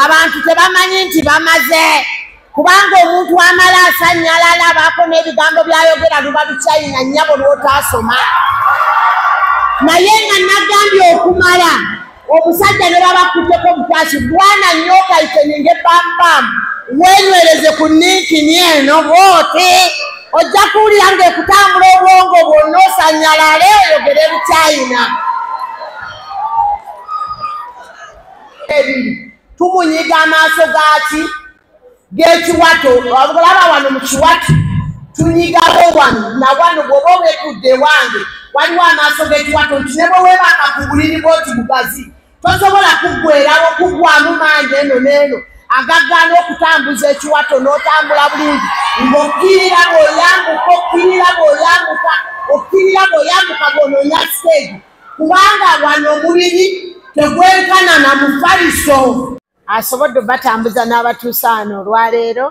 abantu tebamanyi nti bamaze kubanga omuntu amala asanyalala abaako n'ebigambo byayogera luba lukyayina nnyabo lw'otaasoma naye nga nagambye okumala omusajja ne babakutteko butasi bwana nnyo okayiteninge pampamu wenywereze ku ninkini eno bwoti ojja kuwulira ng'ekutambula obwongo bwonna osanyalale oyogere lukyayina tumunyiga amaaso gaki g'ekiwato olaba wano mu kiwato tunyigawo wano na wano bw'oba obetudde wange waliwo amaaso g'ekiwato nti ne bwe weebaka ku buliri bwoti bugazi tosobola kuggwerawo kuggwamu mangi eno n'eno agaggaana okutambuza ekiwato n'otambula bulungi ng'okkirira bw'oyambuka okkirira bw'oyambuka bw'onoonya siteegi kubanga wano omubiri tegwenkana na mufaliso asobodde batambuza n'abatuusa wano olwaleero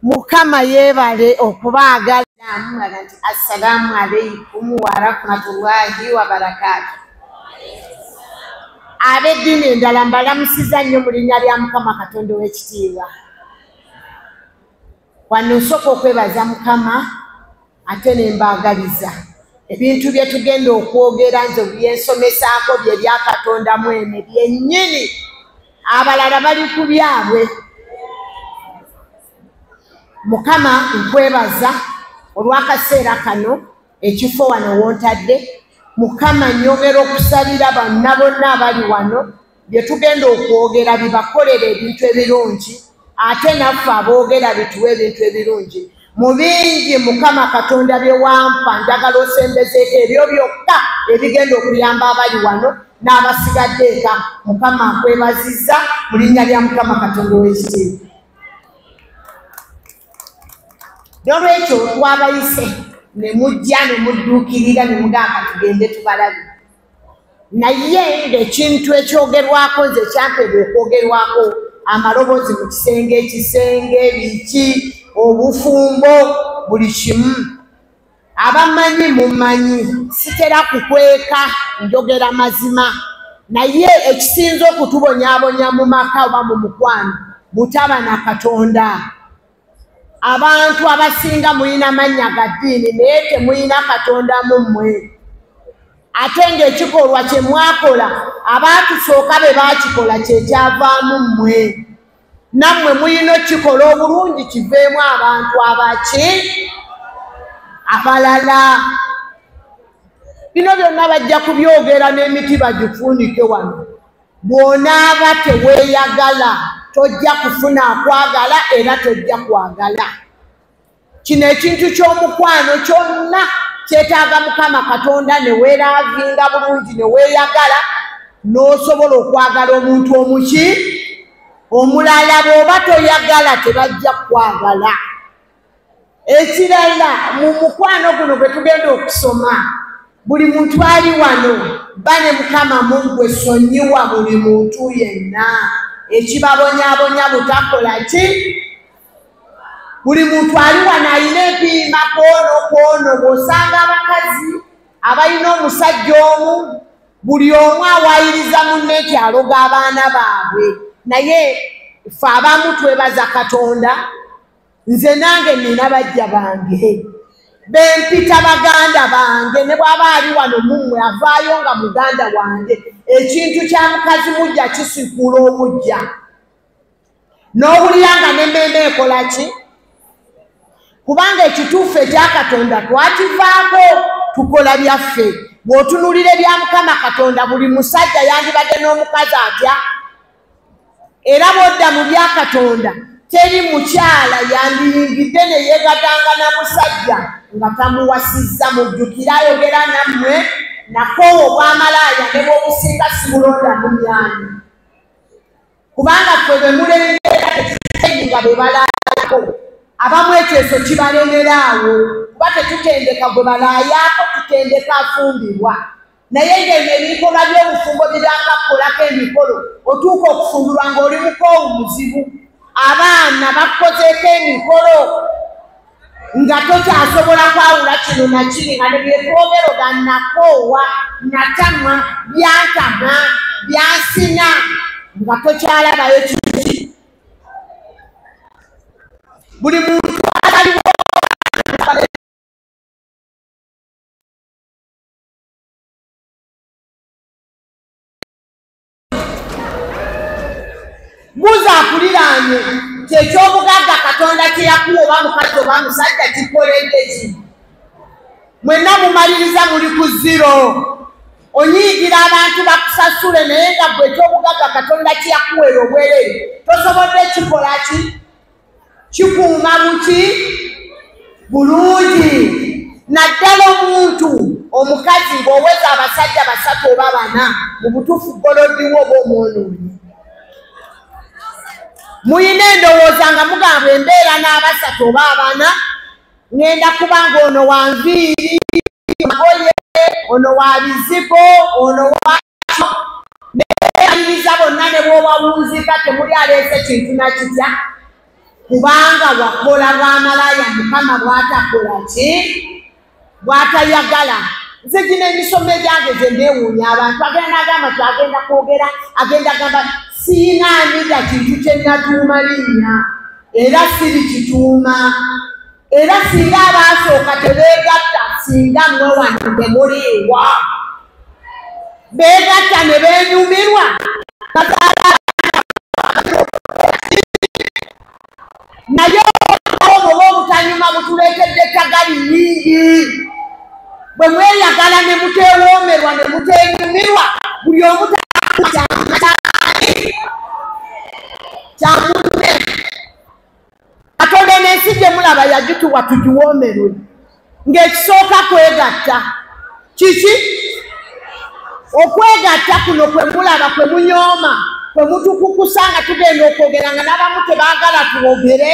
mukama yeebale okubaagala nti assalaamu alaikum warahmatullahi wabarakaatu ab'eddiini endala mbalamusiza nnyo mu linnya lya mukama katonda ow'ekitiibwa wano nsooka okwebaza mukama ate ne mbaagaliza ebintu bye tugenda okwogera nze byensomesaako bye bya katonda mwene byennyini abalala bali ku byabwe mukama nkwebaza olw'akaseera kano ekifo wano wontadde mukama nyongera okusalira bonna bonna abali wano bye tugenda okwogera bibakolera ebintu ebirungi ate naffe aboogera bituwa ebintu ebirungi mu bingi mukama katonda bye wampa njagala osembezeeko ebyo byokka ebigenda okuyamba abali wano n'abasigadde eka mukama nkwebazizza mu linnya lya mukama katonda ow'ekitiibwa n'olwekyo twabayise ne mujja ne mudduukirira ne mugamba tugende tubalabe naye ng'ekintu ekyogerwako nze kyampeebwa okwogerwako amaloboozi mu kisenge ekisenge biki obufumbo buli kimu abamanyi mumanyi sitera kukweka njogera mazima naye ekisinza okutubonyaabonya mu maka oba mu mukwano butaba na katonda abantu abasinga mulina mannya ga ddiini naye temulina katonda mu mmwe ate ng'ekikolwa kye mwakola abaatusooka be baakikola kyekyavaamu mmwe nammwe mulina okukikola obulungi kiveemu abantu abaki abalala bino byonna bajja kubyogera n'emiti bagifuunike wano bw'onaaba teweeyagala tojja kufuna akwagala era tojja kwagala kino ekintu ky'omukwano kyonna kyetaaga mukama katonda ne weeraavinga bulungi ne weeyagala n'osobola okwagala omuntu omuki omulala bw'oba toyagala tebajja kwagala ekirala mu mukwano guno gwe tugenda okusoma buli muntu ali wano bane mukama mungwe sonyiwa buli muntu yenna ekibabonyaabonya butakola ki buli muntu ali wano alina epiima kwono bw'osanga abakazi abalina omusajja omu buli omu awaayiriza munne nti aloga abaana baabwe naye ffe abamu twebaza katonda nze nange nina bajja bange bempita baganda bange ne bw'aba ali wano mummwe avaayo nga muganda wange ekintu kya mukazi mujja kisukula omujja n'owulira nga n'emmeeme ekola ki kubanga ekituufu ekya katonda twakivaako tukola byaffe bw'otunuulira ebya mukama katonda buli musajja yandibadde n'omukazi atya era bw'odda mu bya katonda teri mukyala yandiyingidde ne yeegatanga na musajja nga tamuwasizza mujjukira ayogera nammwe nakoowa obwamalaaya ne bw'obusinga sibulonda munyani kubanga ffe be mulengera ekisegi nga be balaalako abamu ekyeso kibalemeraawo kuba tetutendeka gwe balaayaako tutendeka afumbirwa naye ng'ebyo ebikolwa by'obufumbo byakakolako emikolo otuuka okufumbirwa ng'oli mukoowu muzibu abaana bakukozeeko emikolo nga tokyasobola kwawula kino na kiri nga ne byetwogero ga nakoowa natamwa byantama byansina nga tokyalabayo kiki buli muntu ataliwo buza akuliraanye kyekyobugagga Katonda kyeyakuwa oba mukazi oba musajja kikoledde ki mwenna mumaliriza muli ku zero onyiigira abantu bakusasule naye nga bwe ekyobugagga Katonda kyeyakuweera obwereere tosobodde kikola ki kikuuma buki bulungi naddala omuntu omukazi ng'oweza abasajja 3 oba 4 mu butuufu golodiwo oba omwonoonyi muyina endowooza nga mugamba embeera n'aba3 oba 4 ngenda kubanga ono wa nviiri magoye ono wa bizigo ono wa nealiriza bonna ne bwobawunzika temuli aleese kintu nakitya kubanga wakola bw'amalaya Mukama bw'atakola ki bw'atayagala nze gino emisomo egyange ze neewuunya abantu agenda agamba twagenda kwogera agenda agamba siinaanyiga kintu kye natuuma linnya era siri kituuma era singa abaasooka tebeegatta singa mmwe wano temuliiwa beegatta ne beenyumirwa naye oba obutanyuma butuleetedde tagali nnyingi bwe mweyagala ne muteewoomerwa ne muteenyumirwa buli omu kyamunne Katonda n'ensi gye mulaba yagituwa tugiwoomerwe ng'ekisooka kwegatta kiki okwegatta kuno kwe mulaba kwe munyooma kwe mutukukusa nga tugenda okwogera nga n'abamu tebaagala twogere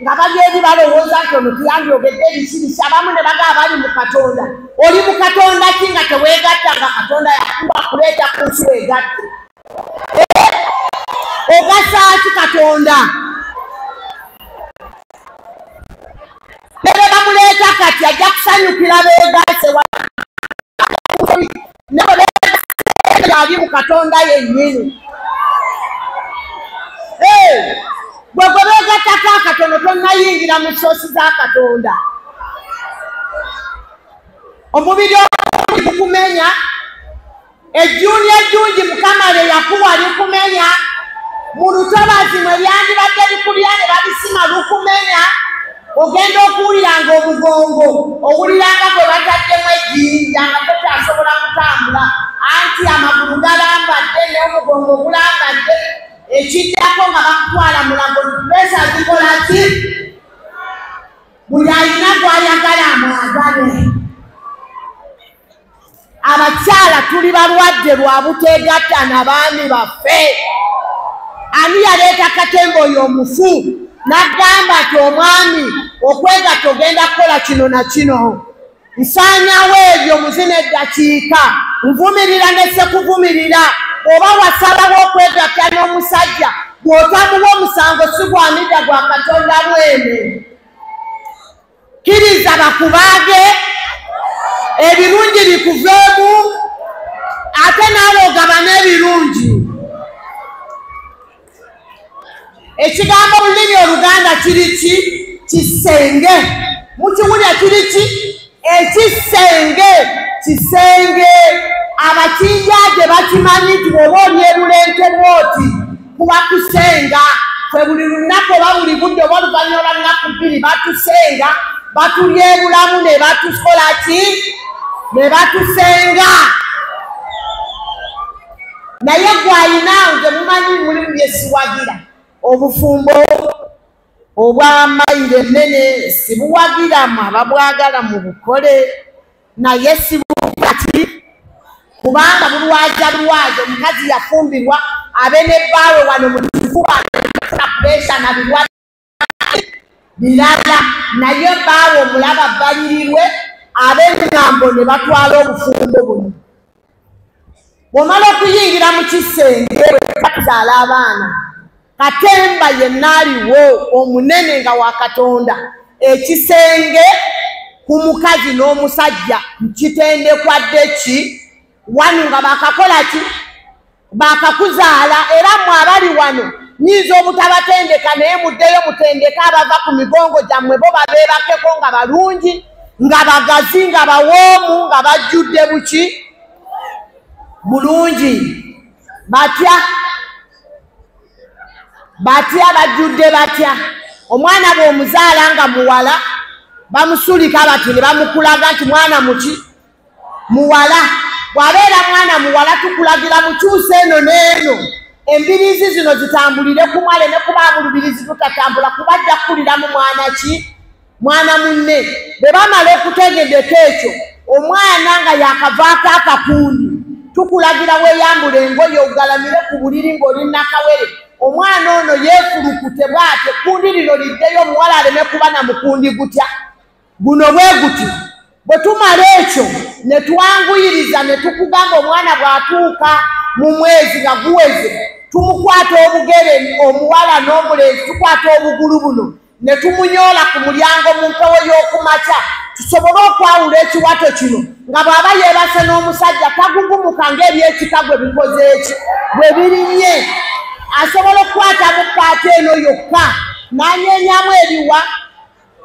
nga bali eri balowooza nti ono tuyandyogedde ebisirisi abamu ne bagaba bali mu Katonda oli mu Katonda ki nga teweegatta nga Katonda yakuba kuleeta ku nsi weegatte ogasaaki Katonda nebe bamuleeta kati ajja kusanyukira beegasse ali mu Katonda yennyini gwe gwe beegattako akatono tonnayingira mu soosi za Katonda omubiri ogundi gukumenya ejjuuni ejjungi Mukama lye yakuwa likumenya mu lutobazi mwe lyandibadde likulya ne babisima lukumenya ogenda okuwuliranga obugongo owuliranga gwe bataddemu ejjinja nga tokyasobola kutambula anti amagulu galambadde n'omugongo gulambadde ekiddako nga bakutwala mulago puresa zikola ki buli alina gwayagala amwagale abakyala tuli balwadde lwa buteegatta n'abaami baffe ani yaleeta katemba oyo omufu n'agamba nti omwami okwegatta ogenda kukola kino na kino nsaanyawo ebyo muzina eddakiika nvumirira ne sekuvumirira oba wasalawo okwegatta n'omusajja bw'otamuwa omusango si gwamidda gwa Katonda mwene kkiriza bakubaage ebirungi bikuveemu ate naawe ogaba n'ebirungi ekigambo mu lulimi Oluganda kiri ki kisenge mukiwulya kiri ki ekisenge kisenge abakinjaaje bakimanyi nti oba olyerulente bwoti kuba kusenga fwe buli lunaku oba buli budde oba oluvannyuma lwa nnaku 2 batusenga batulyebulamu ne batukola ki ne batusenga naye gwalina nze mumanyi mulimu bye siwagira obufumbo obwamayiro ennene sibuwagiramu ababwagala mu bukole naye sibukati kubanga bulwaza omukazi yafumbirwa abe nebbaawe wano mu kifuba puresha na birwadde birala naye bbaawe omulaba bbalirirwe ab'engambo ne batwala obufumbo buno bw'omala okuyingira mu kisenge batuzaala abaana Katemba yenna aliwo omunene nga wa Katonda ekisenge ku mukazi n'omusajja kitendekwadde ki wanu nga bakakola ki bakakuzaala era mmwe abali wano nyiza obutabatendeka naye muddeyo mutendeka abava ku migongo gyammwe bo babeebakeko nga balungi nga bagazi nga bawoomu nga bajjudde buki bulungi batya bajjudde batya omwana bw'omuzaala nga muwala bamusulika bati ne bamukulaga nti mwana muki muwala bw'abeera mwana muwala tukulagira mukyuse eno n'eno embirizi zino zitambulire ku mwale ne kuba mulubirizi tutatambula kubajja kukuliramu mwana ki mwana munne bwe bamala okutegedeka ekyo omwana nga yakavaako akakundi tukulagira weeyambula engoye ogalamire ku buliri ng'oli nakawere omwana ono yeefulukute bw'ate kundi lino liddeyo omuwala aleme kuba na mukundi gutya guno bwe guti bwe tumala ekyo ne twanguyiriza ne tukugamba omwana bw'atuuka mu mwezi nga guweze tumukwata obugere omuwala n'omulenzi tukwata obugulu buno ne tumunyoola ku mulyango mu mpewo y'okumakya tusobole okwawula ekiwato kino nga bw'aba yeebase n'omusajja tagugumuka ng'ebyekika gwe bikoze eki bwe birinnye asobola okukwata mukaata eno yokka n'anyeenyamu ebiwa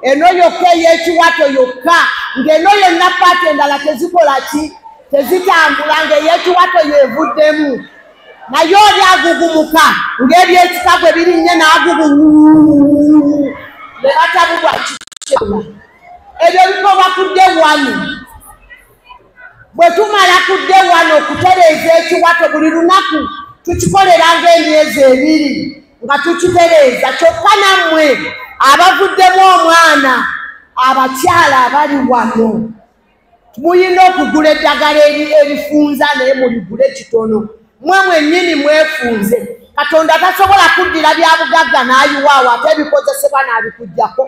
eno yokka ey'ekiwato yokka ng'eno yonna paati endala tezikola ki tezitambula ng'ey'ekiwato yeevuddemu naye oli agugumuka ng'ebyekika gwe birinnye n'agugu ne batabulwa kikyebula ebyo bikolwa kudde wano bwe tumala kudde wano okutereeza ekiwato buli lunaku tukikolera ng'emyezi 2 nga tukitereeza kyokka nammwe abavuddemu omwana abakyala abali wano muyina okugula eddagala erifunza naye muligule kitono mmwe mwennyini mwefunze katonda tasobola kuddira bya bugagga n'ayiwaawo ate ebikozesebwa n'abikuggyako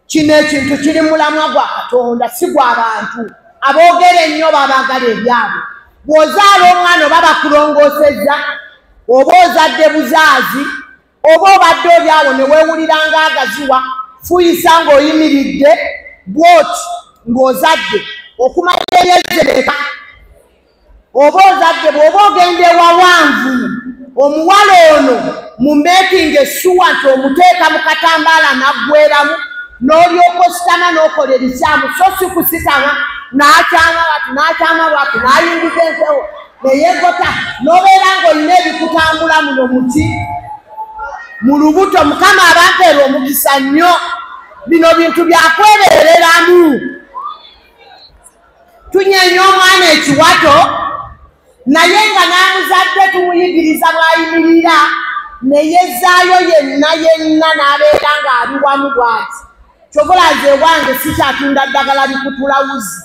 kino ekintu kiri mulamwa gwa katonda si gw'abantu aboogera ennyo babaagala ebyabwe bw'ozaala omwana oba bakulongoosezza oba ozadde buzaazi oba obadde oli awo ne weewulira ng'agaziwa fuyisa ng'oyimiridde bwoti ng'ozadde okumala eyezereka oba ozadde bw'oba ogenda ewawanvu omuwala ono mu meekinga essuwa nti omuteeka mu katambaala naggweramu n'olyoka ositama n'okola ebikyamu so si kusitama n'akyama bwati n'ayingiza empewo neyegota n'obeera ng'olina ebikutambula muno muki mu lubuto mukama abampeera omukisa nnyo bino bintu byakwebereramu tunyeenya omwana ekiwato naye nga n'amuzadde tumuyigiriza bw'ayimirira neyezaayo yenna n'abeera ng'ali wamu bw'ati kyobulaze wange sikyatunda ddagala likutulawuzi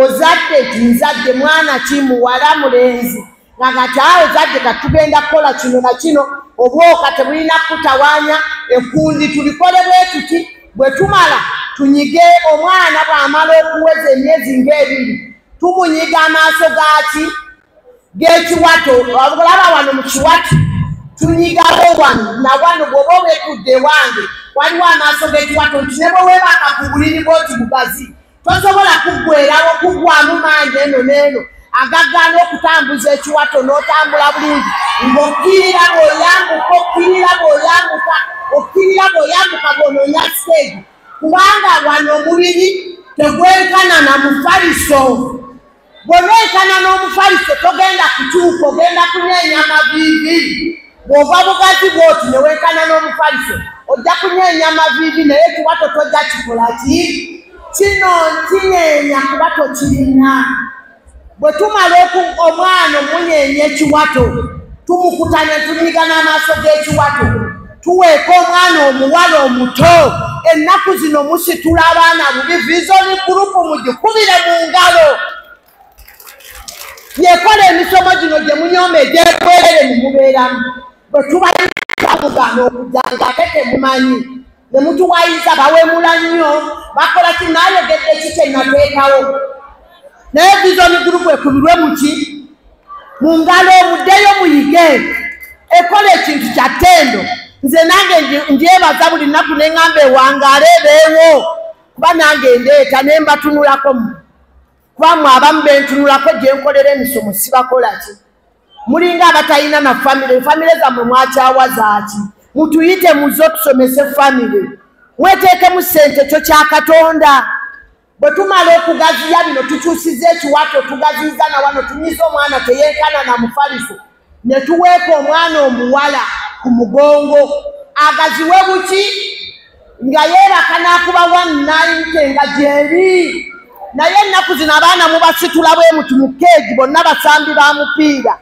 ozadde tinzadde mwana ki muwala mulenzi nga kati awo ozadde katugenda kukola kino na kino obwoka tebulina kutawaanya ekundi tulikole bwe tuti bwe tumala tunyige omwana bw'amala okuweza emyezi ng'ebiri tumunyiga amaaso gaki g'ekiwato olaba wano mu kiwato tunyigawo wano na wano bw'oba obetudde wange waliwo amaaso g'ekiwato nti ne bwe weebaka ku buliri bw'oti bugazi tosobola kuggwerawo kuggwamu mangi eno n'eno agaggaana okutambuza ekiwato n'otambula bulungi ng'okkirira bw'oyambuka okkirira bw'oyambuka bw'onoonya siteegi kubanga wano omubiri tegwenkana na mufaliso bw'oneekana n'omufaliso togenda kukyuka ogenda kunyeenya maviivi bw'ova bugazi bw'oti ne weekana n'omufaliso ojja kunyeenya maviivi naye ekiwato tojja kikola ki kino nkinyeenya kuba tokirina bwe tumala omwana omunyeenya ekiwato tumukutane tunyiga n'amaaso g'ekiwato tuweeka omwana omuwala omuto ennaku zino musitula abaana bubi viizoni gurupu mugikubire mu ngalo yekola emisomo gino gye munyooma egyekwerere ne mubeeramu bwe tubaamugana okujanga ate temumanyi ne mutuwayiza bawemula nnyo bakola ki naayogedde ki kyenateekawo naye viizoni gurupu ekubirwe muki mu ngalo omuddeyo muyige ekola ekintu kya ttendo nze nange ndyebaza buli nnaku neŋŋamba ewangaala ebeewo kuba nange ndeeta ne mbatunulako kuba mwe abamu bentunulako gye nkolera emisomo sibakola ki mulinga abatalina na family zammwe mwakyawa zaaki mutuyite muzo tusomese family mweteekemu ssente kyo kya Katonda bwe tumala okugaziya bino tukyusiza ekiwato tugaziyiza na wano tunyiza omwana teyenkana na mufaliso ne tuweeka omwana omuwala ku mugongo agaziwe buki nga yeebaka n'akuba 190 nga gyeri naye ennaku zino abaana mubasitula bwe muti mu keegi bonna basambi ba mupiira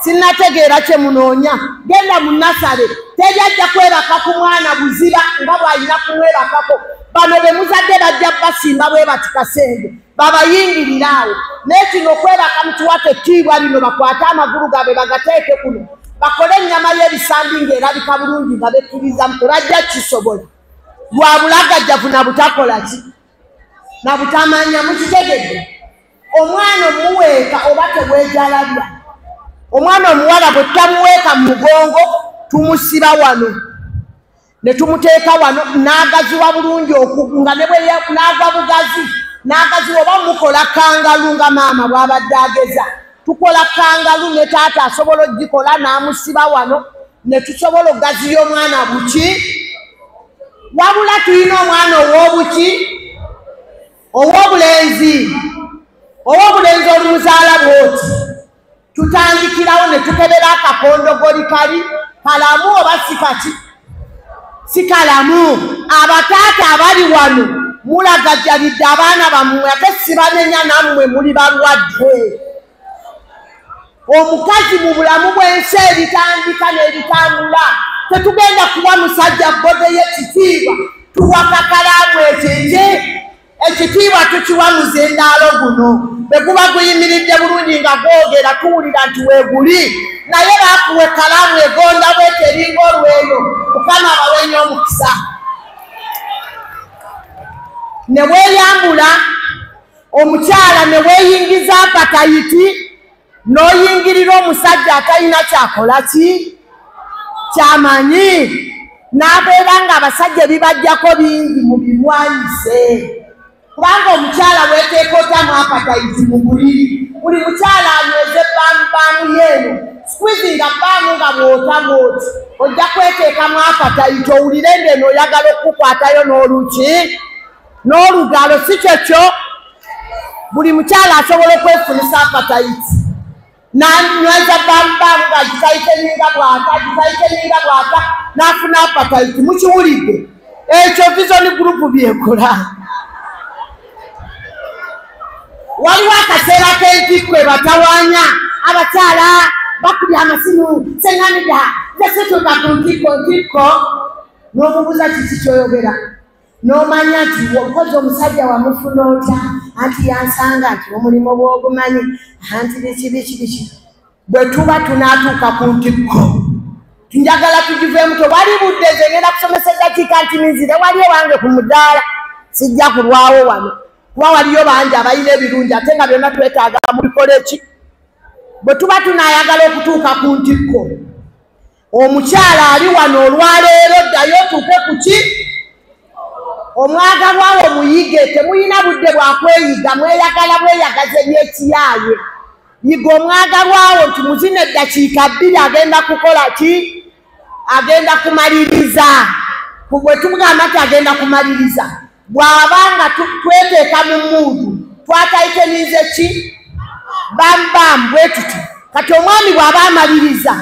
sinnategeera kye munoonya genda mu nasale tejajja kwebaka ku mwana buziba nga bw'alina kumwebakako bano be muzadde bajja basimba bwe bati kasenge babayingirira awo naye kino okwebaka mu kiwato ekkiibwa lino bakwate amagulu gaabwe bagateeke kuno bakole ennyama y'ebisambi ng'erabika bulungi nga bekkirizamu tebajja kisobola lwa bulagajjavu na butakola ki na butamanya mukitegedde omwana omuweeka oba tebwejalabya omwana omuwala bwe tutamuweeka mu mugongo tumusiba wano ne tumuteeka wano n'agaziwa bulungi nga ne bwe n'agwa bugazi n'agaziwa oba mukola kangalu nga maama bw'abadde ageza tukola kangalu ne taata asobola ogikola n'amusiba wano ne tusobola ogaziya omwana buki wabula tulina omwana ow'obuki ow'obulenzi olumuzaala bwoti tutandikirawo ne tukebera akakondogoli kali kalamu oba sikati sikalamu abataata abali wano mulagajjalidde abaana bammwe ate sibamenya nammwe muli balwadde omukazi mu bulamu bw'ensi eritandika n'eritambula tetugenda kuwa musajja bode y'ekitiibwa tuwa kakalaamu ekyenje ekitiibwa tukiwa muzindaalo guno bwe guba guyimiridde bulungi nga gwogera tuwulira nti weeguli naye baakuwa ekkalaamu egonda bweteringa olweyo mukama abawenya omukisa ne weeyambula omukyala ne weeyingiza apatayiti n'oyingirira omusajja atalina kyakola ki kyamanyi n'abeera nga abasajja ebibajjako bingi mu birwanyise kubanga omukyala weeteeka otamu apatayiti mu buliri buli mukyala anyweze baamu yeeno sikwizi nga baamu nga bw'otamu oti ojja kweteekamu apatayiti owulire ng'eno oyagala okukwatayo n'oluki n'olugalo si kyekyo buli mukyala asobola okwefunisa apatayiti nanyweza baamu nga gitaiteninga bwata n'afuna apatayiti mukiwulidde ekyo vision group byekola waliwo akaseera k'entikko ebatawaanya abakyala bakubya amasimu seŋŋamida zesetuuka ku ntikko n'omubuuza kiki kyoyogera n'omanya nti okoze omusajja wamufuna otya anti yansanga nti omulimu bw'ogumanyi anti biki bwe tuba tunaatuuka ku ntikko njagala tugiveemu tewali budde ze ngenda kusomesa eddakiika nti minzire wali ewange ku mudaala sijja kulwawo wano kuba waliyo bangi abalina ebirungi ate nga byonna twetaaga mubikole ki bwe tuba tunaayagala okutuuka ku ntikko omukyala ali wano olwaleero ddayo tuuke ku ki omwagalwawo muyige temuyina budde bwakweyiga mweyagala bweyagaze byekiyaaye yiga omwagalwawo nti muzina eddakiika 2 agenda kukola ki agenda kumaliriza bwe tumugamba nti agenda kumaliriza bw'abanga tweteeka mu muudu twatayitenize ki bambamu bwe tuti kati omwami bw'aba amaliriza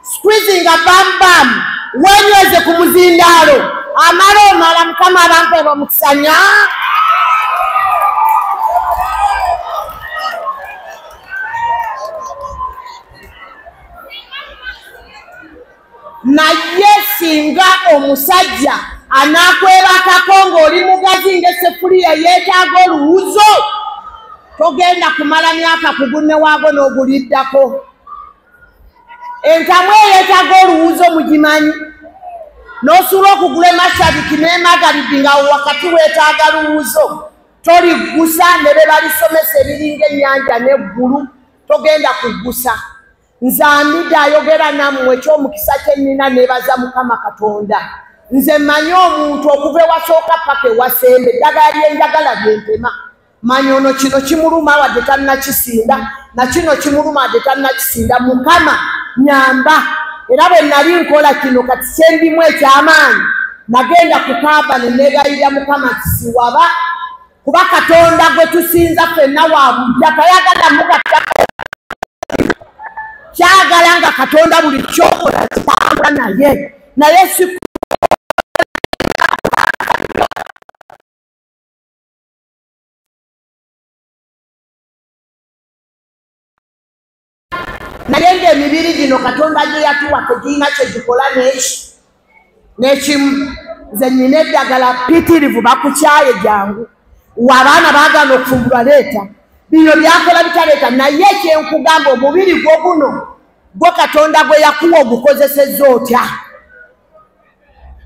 sikwizinga bambamu wenyweze ku muzindaalo amala omala mukama abampeeba omukisanya naye singa omusajja anaakwebakako ng'oli mugazi ng'eseffuliya yeetaaga oluwuzo togenda kumala myaka kugunne waago n'oguliddako entamu eyeetaaga oluwuzo mugimanyi n'osuula okugula emashabiki n'emagalidi nga wakati weetaaga luwuzo toliggusa ne be balisomesa ebiringa ennyanja n'eggulu togenda kuggusa nze Amida ayogera nammwe eky'omukisa kye nnina neebaza Mukama Katonda nze mmanyi omuntu okuva ewasooka paka ewasembe eddagala lyenjagala lyempema manyi ono kino kimuluma wadde talina kisinda na kino kimuluma ate tannakisinda. Mukama nyamba. Era bwe nali nkola kino kati kyendimu ekyamaanyi nagenda ku kaaba ne neegayirira Mukama kisiwaba kuba Katonda gwe tusinza ffenna wa bujja tayagala mugatta kyagala nga Katonda buli kyokola kitambula naye si naye ng'emibiri gino Katonda gye yatuwa tegirina kye gikola n'ekimu. Nze nnina eddagala ppitirivu bakukyaye jangu abaana baagana okufumbulwa leeta bino byakola bitaleeta. Naye ekyenkugamba omubiri gwo guno gwe Katonda gwe yakuwa ogukozesezza otya.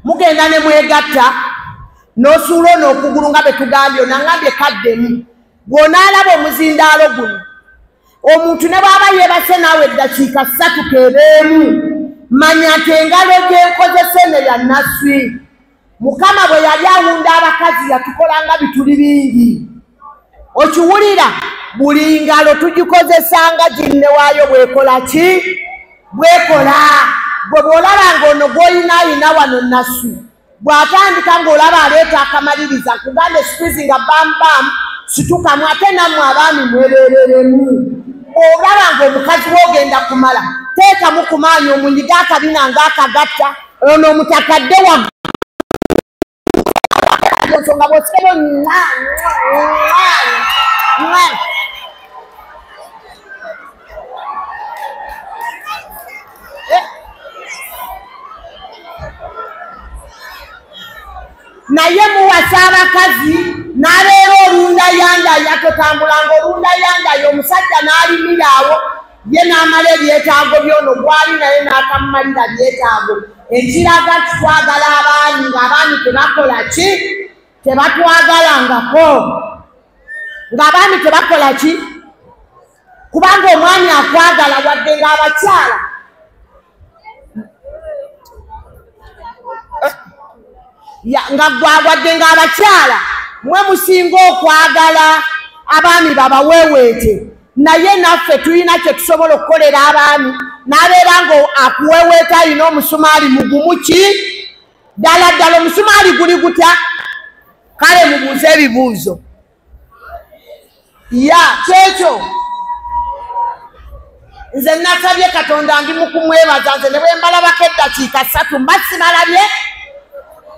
Mugenda ne mwegatta n'osuula ono okugulu nga bwe tugambye onangambye kaddemu bw'onaalaba omuzindaalo guno omuntu ne bw'aba yeebase naawe eddakiika 3 kebeemu manya nti engalo gyenkozesa eno ya naswi. Mukama bwe yali awunda abakazi yatukolanga bituli bingi. Okiwulira buli ngalo tugikozesanga ginne waayo bwekola ki bwekola. Bwe bw'olabanga ono gw'oyinaayina wano naswi bw'atandika ng'olaba aleeta akamaliriza kugambe sikwizi nga bambamu situkamu ate nammwe abaami mwereereremu. Olabanga omukazi w'ogenda kumala teekamu ku maanyi omunyiga akabina ng'akagatta ono omutakadde wa nsonga bw'osikero naye muwasa abakazi n'abeera olundayandaya totambulanga olundayandaya omusajja n'alimira awo ye n'amala ebyetaago byono gwali naye n'akamumalira byetaago. Ekiraga tutwagala abaami ng'abaami tebakola ki tebatwagalangako ng'abaami tebakola ki kubanga omwami akwagala wadde ng'abakyala nga wadde ng'abakyala mwe musinga okwagala abaami babaweeweete naye naffe tulina kye tusobola okukolera abaami n'abeera nga akuweeweeta alina omusumaali mugumu ki ddala ddala omusumaali guli gutya. Kale mubuuze ebibuuzo kyekyo nze nasabye Katonda ndi mu kumwebaza nze ne bwe mbalabako eddakiika 3 mba sibalabye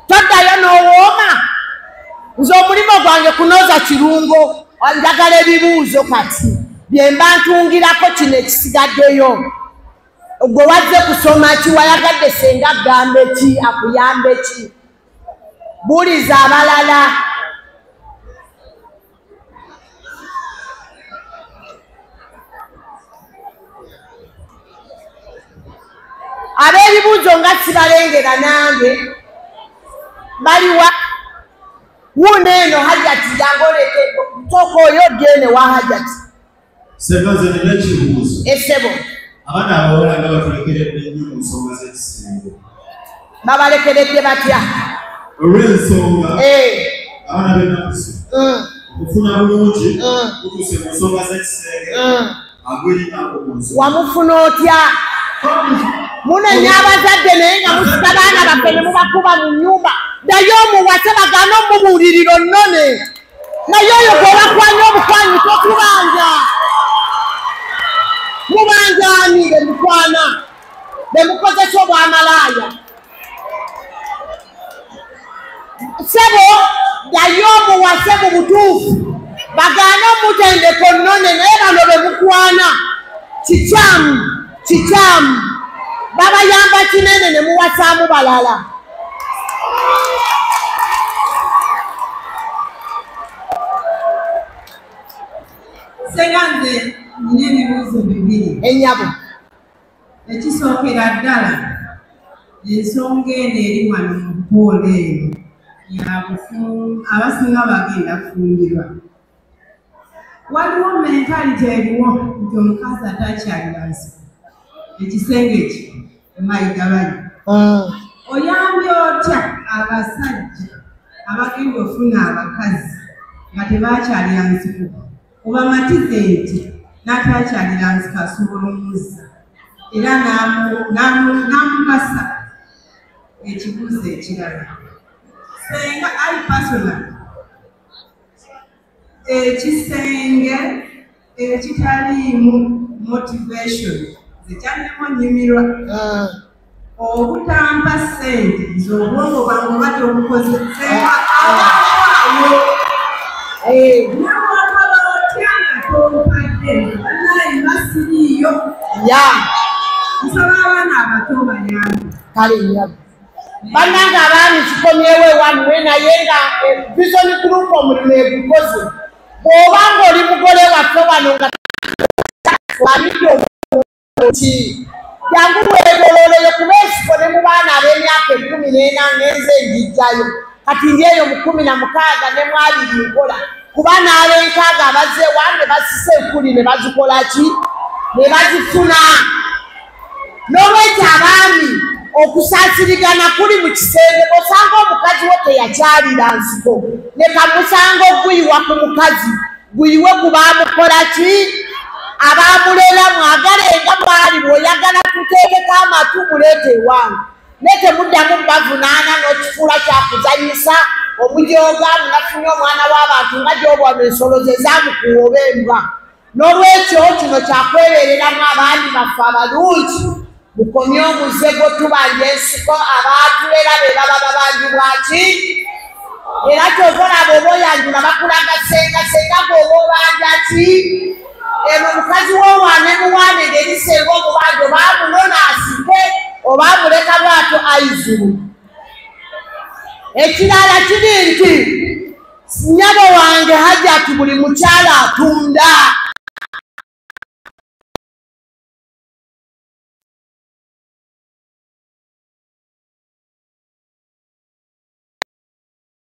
toddayo n'owooma. Nze omulimo gwange kunoza kirungo njagala ebibuuzo kati bye mba ntungirako kino ekisigaddeyo. Gwe wazze kusoma ki wayagadde senga agambe ki akuyambe ki buuliza abalala. Ab'ebibuuzo nga sibalengera nange baliwa wuno eno Hajati jangoleke toko oyo gene wa Hajati sebaze n'ekibuuzo esebo abaana abawala nga batulekeredde nnyo mu nsonga z'ekisengo babalekeredde batya olw'ensonga abaana b'ennakusi okufuna bulungi kutuuse mu nsonga z'ekisenge agwerinako mu nsonga wamufuna otya munenya abazadde naye nga musika baana baffe ne mubakuba mu nnyumba naye omuwase bagana omubuuliriro nnone naye oyo gwebakwanya obukwanyi tokubanja mubanjaani bemukwana bemukozesa obwamalaaya sebo naye omuwase mu butuufu bagana omutendeko nnone naye bano bemukwana kikyamu babayamba kinene ne muwasaamu balala. Seganze nina ebibuuzo bibiri. Ennyabo ekisookera ddala ensonga eno eri wano mu ppoola eno abasinga bagenda kufumbirwa. Waliwo mentality eriwo nti omukazi atakyalira nsiko ekisenge ki emayiga bali oyambye otya abasajja abagenda ofuna abakazi nga tebakyalira nsiko obamatize nti n'atakyalira nzika asobola omuzza era n'amugasa ekibuuzo ekirala senga ali personal ekisenge ekitaliimu motivation zekyaliremu nnyumirwa obutampa ssente nze obwongo bwange obadde obukoze senga awaawo nawakaba otya nga tompadde banaye basiriiyo nsaba abaana abato bayambe kale nyago bannange abaami kikomyewo ewanuwe naye nga vision group omulimu egukoze bw'obanga oli mugole waffe wano nga wamidde omuti jangu mwetoloolere kuba ekifo ne mu baana ab'emyaka 14 ngenze njijjayo kati ndyeyo mu 16 ne mu 2 nkola kuba n'ab'enkaaga abazze wange basise enkuli ne bazikola ki ne bazifuna n'olwekyo abaami okusaasirigana kuli mu kisenge osanga omukazi wo teyakyalira nsiko leka musango guyiwa ku mukazi guyiwe kubaamukola ki abaamulera mwagalenga mwali bw'oyagala tuteekeko amatu muleete ewange ne temuddamu bavunaana n'okifuula kyakuzanyisa omujooga munafunye omwana w'abantu nga gy'obwano ensolo ze zaamukuwa oba embwa n'olwekyo kino kyakwereereramu abaami baffe abalungi mukomye omuzego tubanja ensiko abaatulera be baba babanjibwaki era kyozolaba oba oyanjula bakulaga senga gwoba obanja ki eno mukazi w'owaane muwaane ngerisenga omubanja oba amunona asike oba amuleka bwato aizulu ekirala kiri nti nyabo wange hajjati buli mukyala atunda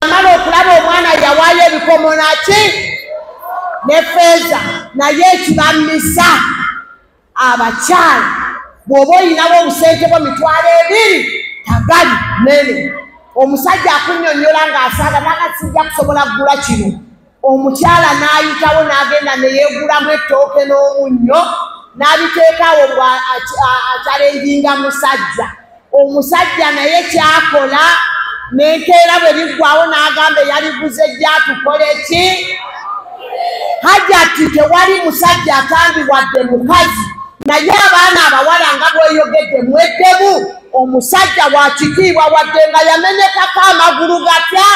amala okulaba omwana yawaayo ebikomo naki ne feeza naye ekibamisa abakyala bw'oba oyinawo obusente bwo 2,000 tagali nene omusajja akunnyonnyola ng'asaaga n'akasijja kusobola kugula kino omukyala n'ayitawo n'agenda ne yeegulamu ettooke n'omunnyo n'abiteekaawo akyalenginga musajja omusajja naye kyakola n'enkeera bwe liggwawo n'agamba eyaliguze gy'atukole ki hajjati tewali musajja atambiwadde mukazi naye abaana abawala nga bweyogedde mweddemu omusajja wa kitiibwa wadde nga yamenyekako amagulu gatya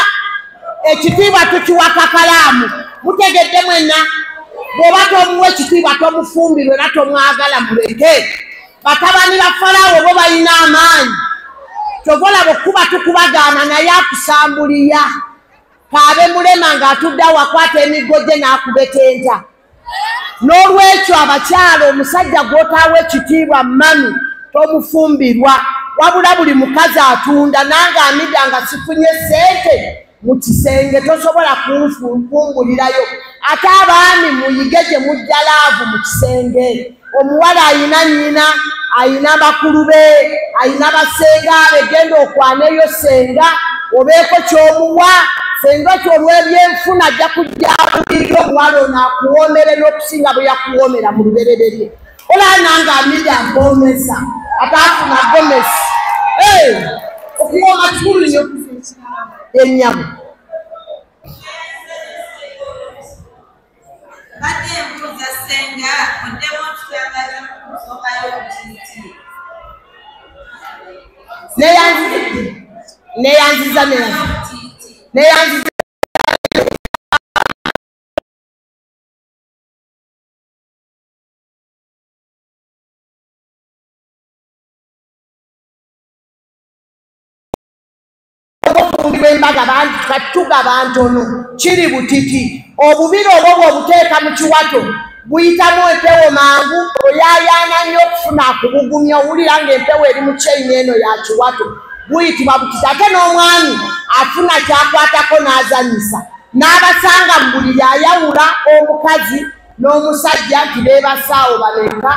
ekitiibwa tukiwa kakalaamu mutegedde mwenna bw'oba tomuwa ekitiibwa tomufumbirwe era tomwagala muleke batabani ba Falaawo bo balina amaanyi tovolaba okuba tukubagaana naye akusambulira kaabe mulema ng'atudde awakwata emiggo gye n'akubetenta n'olwekyo abakyala omusajja gw'otaawa ekitiibwa mami tomufumbirwa wabula buli mukazi atunda nange amidda nga sifunye ssente mu kisenge tosobola kunfungulirayo ate abaami muyige gye mujja laavu mu kisenge omuwala ayina nnyina ayina bakulu be ayina basenga be genda okwaneyo senga obeeko ky'omuwa senga ky'olw'ebyenfuna ajja kujja akubirira omuwala ono akuwoomere n'okusinga bwe yakuwoomera mu lubereberye olaba nange amidde agoomesa ate afuna gomesi okuwooma kikulu nnyo ennyabo badde embuuza senga oddemu otutangaza mukusookayo obutiiti neyanziza embaga tugaba ntono kiri butiti obubiri obwo bw'obuteeka mu kiwato buyitamu empewo mangu oyaayaana nnyo okufuna akubugumya owulira ng'empewo eri mu kyeyini eno ya kiwato buyitibwa butiti ate n'omwami afuna kyakwatako n'azanyisa n'abasanga mu buliri ayawula omukazi n'omusajja nti beebasaawo bameka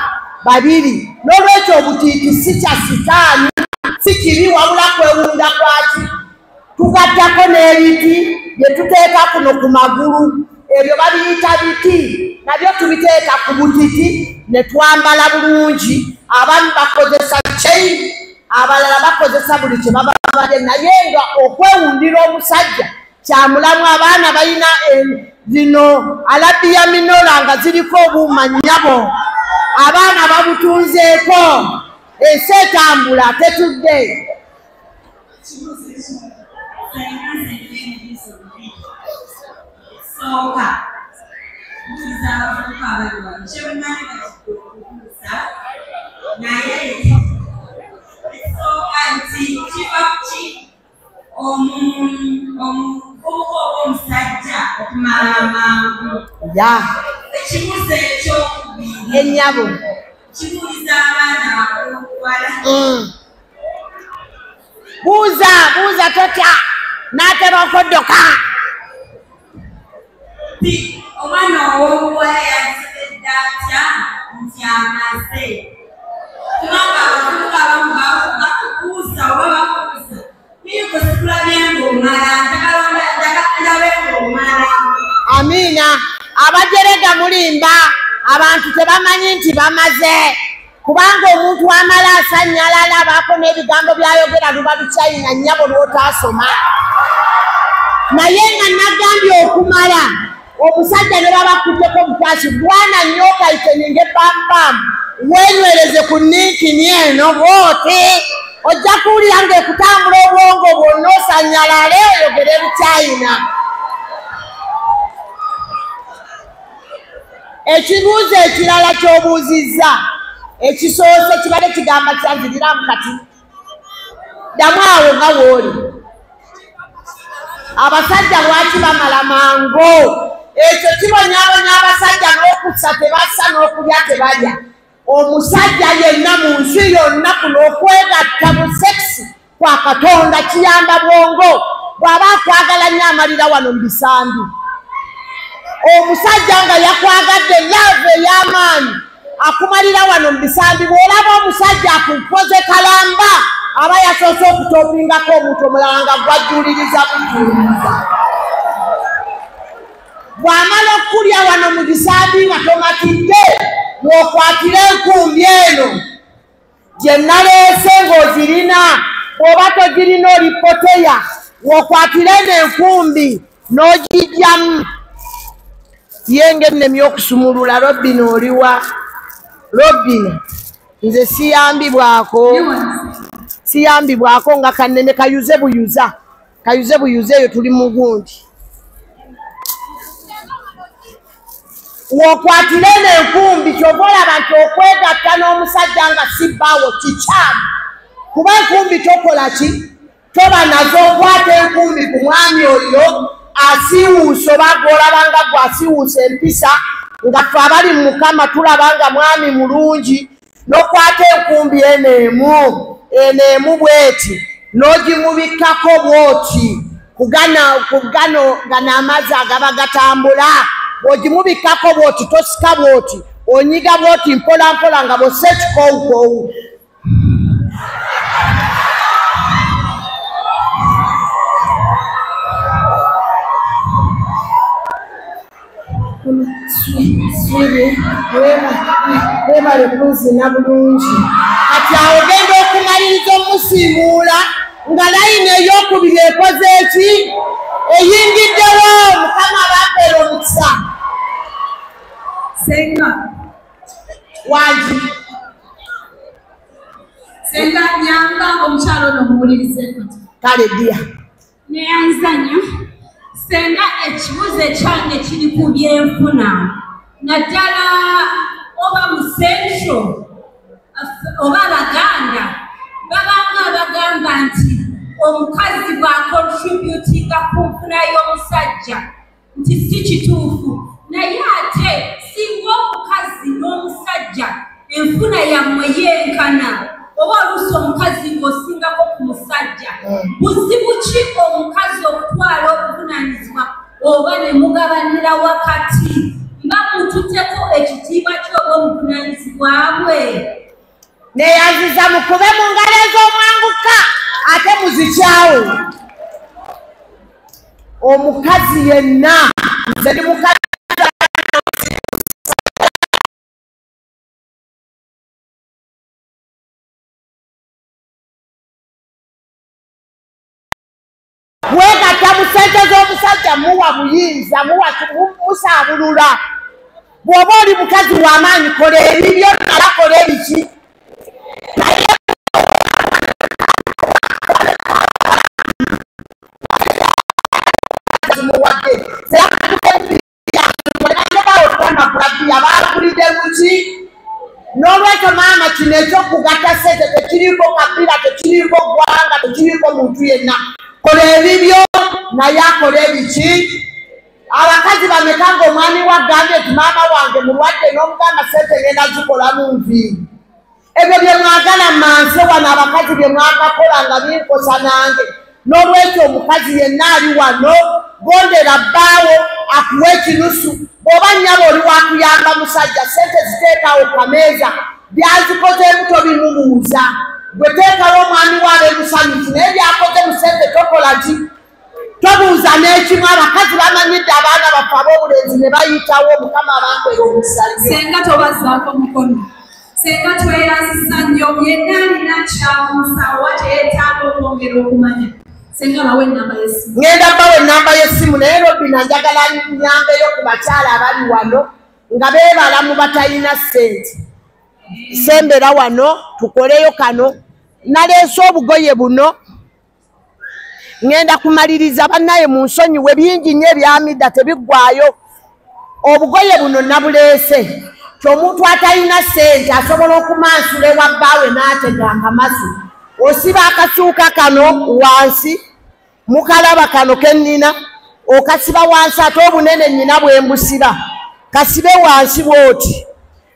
babiri n'olwekyo obutiiti si kya sitaani si kibi wabula kwewunda kwaki tugattako n'ebiti bye tuteeka kuno ku magulu ebyo babiyita biti nabyo tubiteeka ku butiti ne twambala bulungi. Abamu bakozesa chain, abalala bakozesa buli kye baba badde, naye nga okwewundira omusajja kyamulamu. Abaana balina zino Arabia Minora nga ziriko obuuma nnyabo, abaana babutunzeeko, ensi etambula tetudde. Ya ennyabo buuza totya n'atera okoddoka. Omwana ow'obuwala yategedde atya nti amaze kubanga abavubuka abamu bakubuuza oba bakubuuza niyiko sikulabye ng'omala ndabe ng'omala. Amiina. Abajerega mulimba, abantu tebamanyi nti bamaze, kubanga omuntu amala asannyalala abaako n'ebigambo byayogera luba lukyayina nnyabo lw'otaasoma. Naye nga nagambye okumala, omusajja ne babakutteko butasi, bwana nnyo okayiteninge pampamu wenywereze ku ninkini eno bwoti, ojja kuwulira ng'ekutambula obwongo bwonna osannyalale oyogere lukyayina. Ekibuuzo ekirala ky'obuuzizza ekisoose kibadde kigamba kyanziriramu kati ddamu awo nga w'oli. Abasajja lwaki bamala mango? Ekyo kibonyaabonya abasajja n'okussa tebassa n'okulya tebalya. Omusajja yenna mu nsi yonna kuno okwegatta mu sekisi kwa Katonda kiyamba bwongo. Bw'aba akwagala nnyo amalira wano mu bisambi. Omusajja nga yakwagadde love ey'amaanyi akumalira wano mu bisambi. Bw'olaba omusajja akukoze kalamba aba yasoose okutopingako omuntu omulala nga gwajjuliriza bujjuliriza. Bw'amala okukulya wano mu bisambi nga tomatidde, bw'okwatira enkumbi eno gye naleese ng'ozirina, bw'oba togirina olipoteya, bw'okwatira eno enkumbi n'ogijjamu. Yenge nnemye okusumulula. Robin oliwa? Robin nze siyambibwako nga kannene kayuze buyuza eyo tuli mu gundi. W'okwatira eno enkumbi ky'oba olaba nti okwegatta n'omusajja nga sibbaawo kikyamu, kuba enkumbi tokola ki? Toba nazo. Okwata enkumbi ku mwami oyo asiiwuusa oba gw'olabanga gw'asiiwuusa empisa, nga ffe abali mu Mukama tulabanga mwami mulungi, n'okwata enkumbi eneemu bweti n'ogimubikkako bwoti kugano gano amazzi agaba gatambula. Bw'ogimubikkako bwoti tosika bwoti, onyiga bwoti mpola mpola nga bw'ossa ekikowukowu. Webale kunzina bulungi. Kati awo genda okumaliriza omusiimuula nga layini ey'okubiri ekoze eki? Eyingiddewo. Mukama bampeera omukisa. Senga Wangi. Senga nyamba omukyalo ono muwulirize. Kale ddia. Neyanzanya. Senga ekibuuzo ekyange kiri ku byenfuna. Naddala oba mu Central oba Abaganda babanga bagamba nti omukazi bw'akontributinga ku nfuna y'omusajja nti si kituufu. Naye ate singa omukazi n'omusajja enfuna yammwe yenkana oba oluusi omukazi ng'osingako ku musajja, buzibu ki omukazi okutwala obuvunaanyizibwa oba ne mugabanira wakati? Mba mututteko ekitiibwa ky'oba omuvunaanyizibwa bwe. Neyanziza mukube mu ngalo ez'omwanguka ate muzikyawo. Omukazi yenna nze ndi mukazi wegatta mu ssente z'omusajja muwa buyinza musaabulula bw'oba oli mukazi w'amaanyi kola ebibyo nala kola ebiki abakulidde muki n'olwekyo maama kino ekyokugatta ssente tekiriiko kabira tekiriiko ggwanga tekiriiko muntu yenna kola ebibyo naye akola ebiki abakazi bameka ng'omwami wagambye nti maama wange mulwadde n'omugamba ssente ngenda zikolamu nviiri ebyo bye mwagala manse wano abakazi bye mwakakola nga binkosa nange n'olwekyo omukazi yenna ali wano gondera bbaawo akuwa ekinusu bw'oba nnyabo oli wakuyamba musajja ssente ziteekawo kameeza byazikozeemu tobimubuuza gwe teekawo omwami waabe musanyufu naye byakoze mu ssente tokola ki tobuuza n'ekimu abakazi bamanyidde abaana baffe ab'obulenzi ne bayitawo mukama abankwera omusanyo senga tobazaako mukono senga tweyazisa nnyo yenna alina kyamusawa teyeetaaga okwongera okumanya senga bawe ennamba y'essimu ngenda bawe ennamba y'essimu naye Robina njagala nyambeyo ku bakyala abali wano nga beebalamu batalina ssente sembera wano tukoleyo kano naleese obugoye buno ngenda kumaliriza bannaye mu nsonyiwe bingi nnyo ebyamidda tebiggwayo obugoye buno nabuleese kyomuntu atalina ssente asobola okumansula ewa bbaawe n'atega akamasu osiba akasuuka kano wansi mukalaba kano kennina okasiba wansi ate obunene nnyina bwembusira kasibe wansi bwoti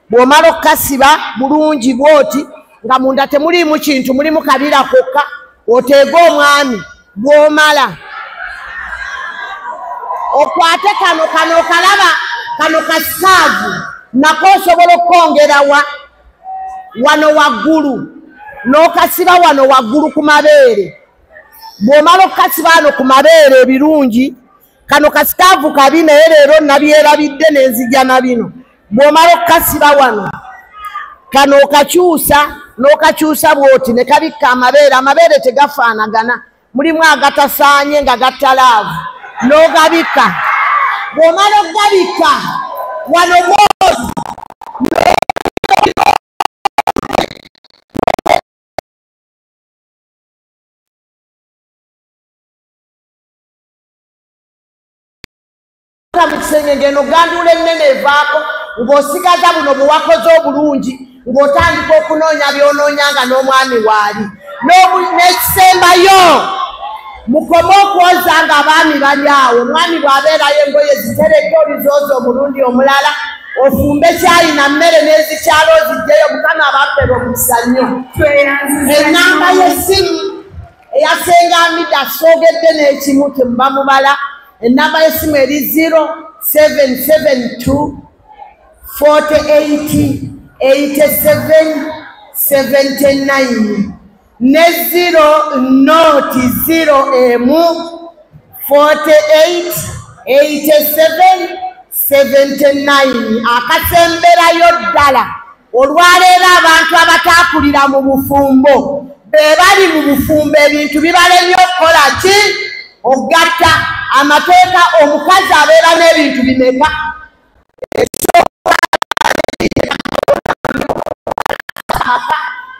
bw'omala okukasiba bulungi bwoti nga munda temuliimu kintu mulimu kabira kokka oteege omwami bw'omala okwate kano okalaba kano kasaavu nako osobola okwongerawa wano waggulu n'okasiba wano waggulu ku mabeere bw'omala okukasiba wano ku mabeere ebirungi kano kasikaavu kabi naye leero nabyerabidde n'enzija na bino bw'omala okukasiba wano kano okakyusa n'okakyusa bw'oti ne kabikka amabeere tegafaanagana mulimu agatasaanye nga gatalaavu n'ogabikka bw'omala okugabikka wano mwozi mu kisenge ngeno gandula ennene evaako ng'osigaza buno bwe wakoze obulungi ng'otandika okunoonya by'onoonyanga n'omwami waali n'ekisembayo mukome okwoza nga abaami bali awo omwami bw'abeerayo engoye ziteredde olizooza omulundi omulala ofumbe kyayi na mmere n'ezikyalo ozijjeyo mukama abampera omukisa nnyo ennamba y'essimu eyasenga amidde asoogedde n'ekimu temuba mubala ennamba y'essimu eri 0772 48 87 79 ne 0 48 87 79 akasemberayo ddala olwaleero abantu abataakulira mu bufumbo be bali mu bufumbo ebintu bibalemye okukola ki ogatta amateeka omukazi abeera n'ebintu bimeka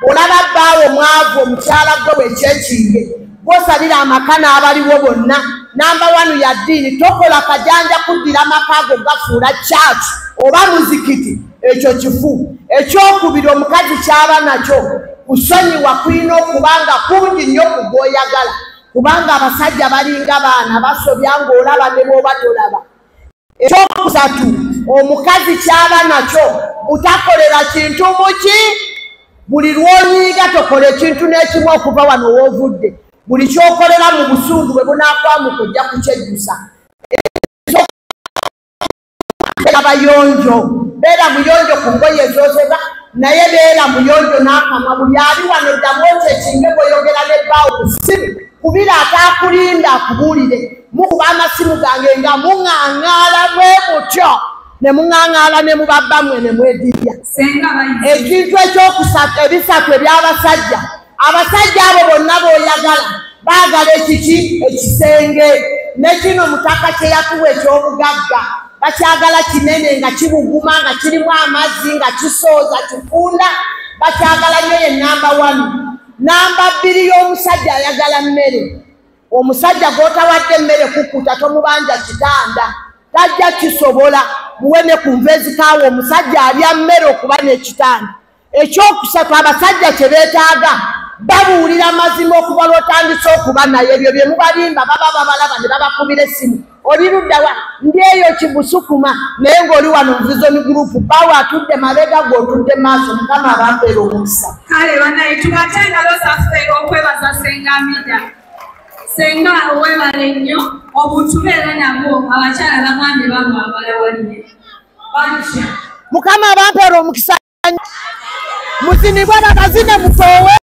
olaba bbaawe mwavu omukyala gwe wekyekinge gwosalira amaka n'abaliwo bonna namba wanu ya ddiini tokola kajanja kuddira amakaago gafuula kyaki oba muzikiti ekyo kifu ekyokubiri omukazi kyaba nakyo kusonyiwa kulina okubanga kungi nnyo ku gw'oyagala kubanga abasajja balinga baana basobya ng'olaba ne bw'oba tolaba ekyokusatu omukazi kyaba nakyo butakolera kintu muki buli lw'onyiiga tokola ekintu n'ekimu okuva wano w'ovudde buli kyokolera mu busungu bwe bunaakwamuka ojja kukyejjusa abayonjo beera muyonjo ku ngoye ezozeba naye beera muyonjo n'akamwa buli ali wano ddamu ekyo ekinge bw'oyogera n'ebbaawo ku ssimu kubira ataakulinda akubuulire mukuba amasimu gange nga muŋŋaŋŋaala bwe mutyo ne muŋŋaŋŋaala ne mubabbamwe ne mwedibya ekintu ekyokusatu ebisatu eby'abasajja abasajja abo bonna b'oyagala baagala ekiki ekisenge nekino mutaka kye yatuwa eky'obugagga bakyagala kinene nga kibuguma nga kirimu amazzi nga kisooza kifunda bakyagala nnyo ye namba 1. Namba 2 y'omusajja ayagala mmere. Omusajja gw'otawadde emmere kukuta tomubanja kitanda tajja kisobola muwene ku nvezi kaawo omusajja alya mmere okuba n'ekitanda. Ekyokusatu abasajja kye beetaaga babuulira mazima okuba lw'otandise okuba naye ebyo bye mubalimba baba babalaba ne babakubira essimu oli luddawa ndi eyo kibusukuma naye ng'oli wano Vision Group bawe atudde mabega gw'otudde maaso Mukama abampeera omukisa. Kale banaye tubate engalo zaffe okwebaza Senga Amida. Senga owebale nnyo obutubeera nabwo abakyala bagambye bano abalawalire Mukama abampeera omukisa muzinibwe babazine mutoowe